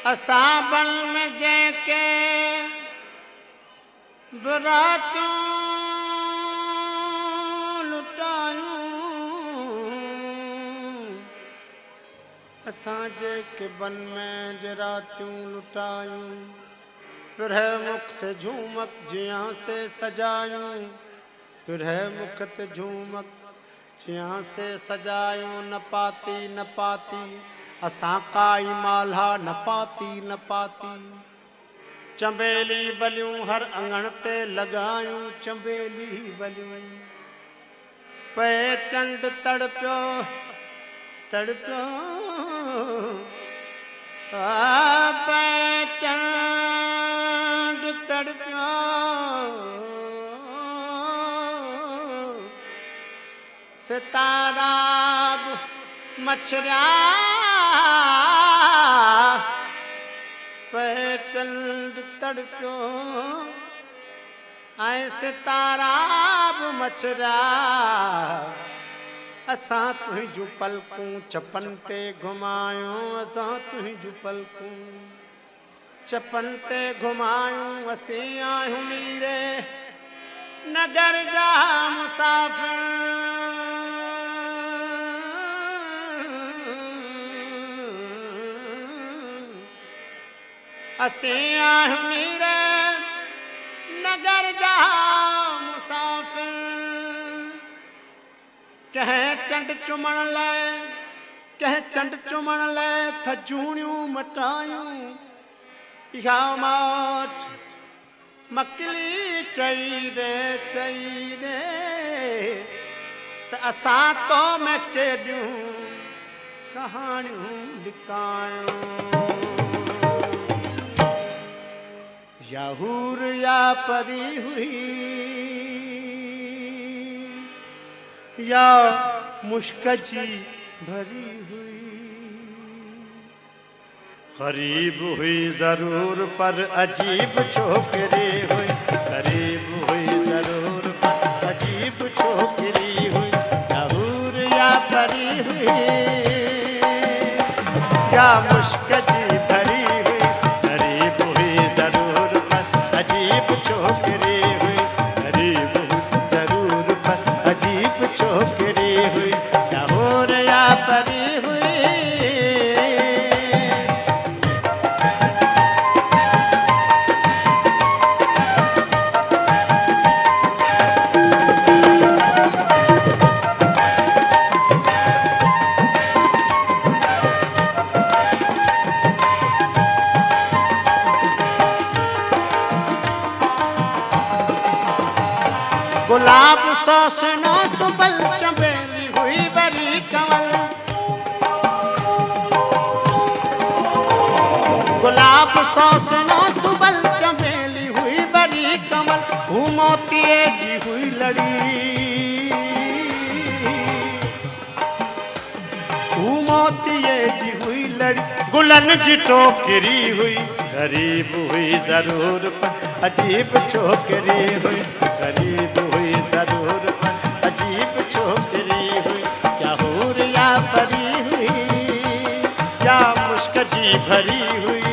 असाबल में जैके बरातूं लुटायूं, असां जेके बन में जरातियूं लुटायूं, फिर है मुख्त झूमक जियां से सजायूं, फिर है मुख्त झूमक जियां से सजायूं। न पाती न पाती असां काई माल्हा, न पाती न पाती चंबेली वलियूं हर अंगण ते लॻायूं, चंबेली वलियूं पे चंड तड़पियो तड़पियो पे चंड तड़पियो सितारा मछरिया पे चंड तड़पियो ऐं सितारा मछरिया। असां तुंहिंजूं पलकूं चपन ते घुमायूं, असां तुंहिंजूं पलकूं चपन ते घुमायूं। असीं आहियूं मीरे नगर जा मुसाफ़िर, असीं आहियूं मीरे नगर जा मुसाफ़िर। कंहिं चंड चुमण लाइ, कंहिं चंड चुमण लाइ थजूणियूं मटायूं। इहा माठ मकली चई रे त असां तो में केॾियूं कहाणियूं लिकायूं। या हूर या परी हुई, या मुश्क जी भरी हुई। गरीब हुई जरूर पर अजीब छोकरी हुई, गरीब हुई जरूर पर अजीब छोकरी हुई। या हूर या परी हुई, या मुश्क जी भरी हुई। गरीब हुई जरूर पर अजीब छोकरी हुई, गरीब हुई जरूर पर अजीब छोकरी हुई। या हूर या परी हुई। गुलाब सो सुनो सुबल चंबेली हुई बरी कंवल। गुलाब सो सुनो सुबल चंबेली हुई बरी कंवल। हूँ मोतीअ जी हुई लड़ी, हूँ मोतीअ जी हुई लड़ी। गुलन जी टोकरी हुई, गरीब हुई जरूर पर अजीब छोकरी हुई। गरीब हुई जरूर पर अजीब छोकरी हुई। क्या हूर या परी हुई, या मुश्क जी भरी हुई।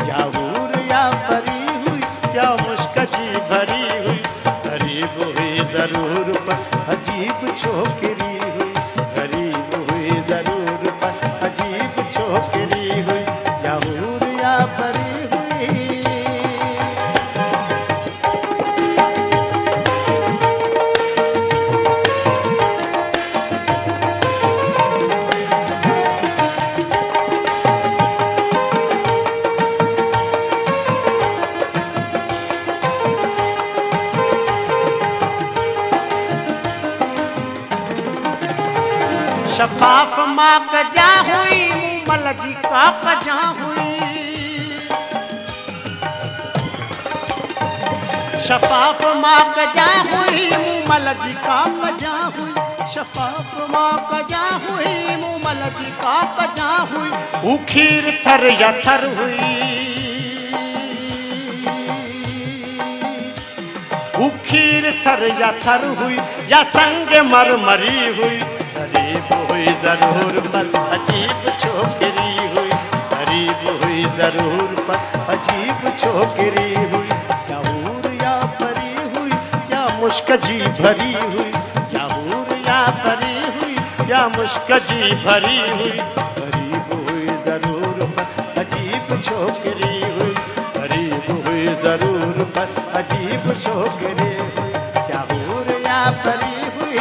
या हूर या परी हुई, या मुश्क जी भरी हुई। गरीब हुई जरूर पर अजीब छोकरी हुई, गरीब हुई जरूर पर अजीब छोकरी हुई। या हूर या परी शफाफ माँ कजा हुई, मूमल जी का कजा हुई। शफाफ माँ कजा हुई, मूमल जी का कजा हुई। शफाफ माँ कजा हुई, मूमल जी का कजा हुई। वो खीर थर या थर हुई, वो खीर थर या थर हुई। या संग मरमरी हुई। गरीब हुई जरूर पर अजीब छोकरी हुई, गरीब हुई हुई जरूर पर अजीब छोकरी हुई, या हूर या परी हुई या मुश्क जी भरी हुई, या हूर या परी हुई या मुश्क जी भरी हुई, गरीब हुई जरूर पर अजीब छोकरी हुई, गरीब हुई जरूर पर अजीब छोकरी हुई, या हूर या परी हुई।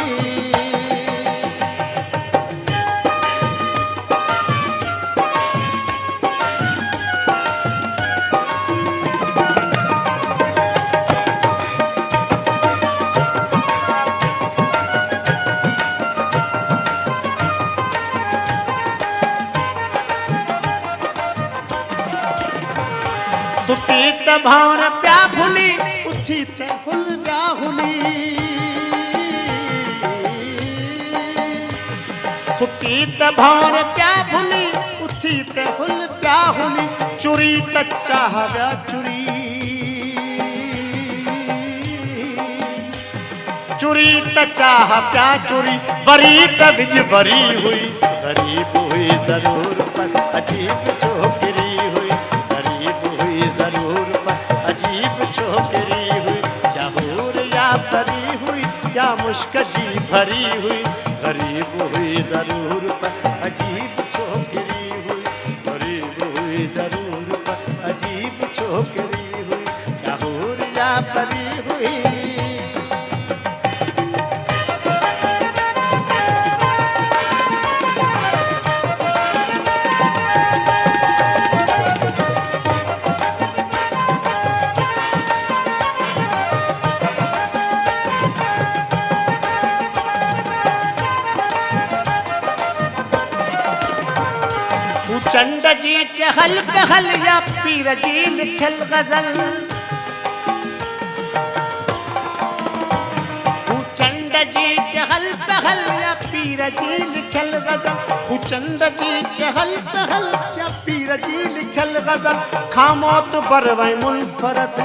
सुती त भावर प्या भुली, उथी त हुल प्या हुली, सुती त भावर प्या भुली, उथी त हुल प्या हुली, चुरी त चाह व्या चुरी, चुरी त चाह प्या चुरी, वरी त विज वरी हुई, गरीब हुई जरूर पर अजीब छोकरी हुई, जरूर पर अजीब छोकरी हुई, या हूर या परी हुई या मुश्क जी भरी हुई, गरीब हुई जरूर पर अजीब छोकरी हुई, गरीब हुई जरूर पर अजीब छोकरी हुई, या हूर या परी हुई। चंड जी चहल पहल या पीर जी लिखल गजल, चंड जी चहल पहल या पीर जी लिखल गजल, चंड जी चहल पहल या पीर जी लिखल गजल, खामोत बर वै मुनफरद,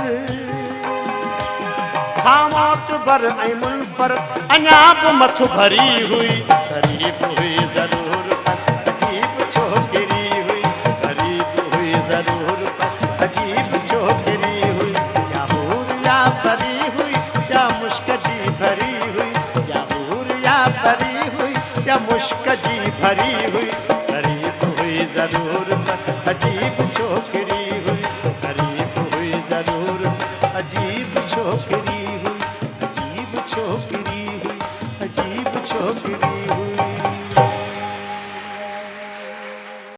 खामोत बर ऐ मुनफरद, अञा बि मथ भरी हुई, गरीब हुई जरूर पर अजीब छोकरी हुई, गरीब हुई जरूर पर अजीब छोकरी हुई, या हूर या परी हुई या मुश्क जी भरी हुई, या हूर या परी हुई या मुश्क जी भरी हुई, गरीब हुई जरूर पर अजीब छोकरी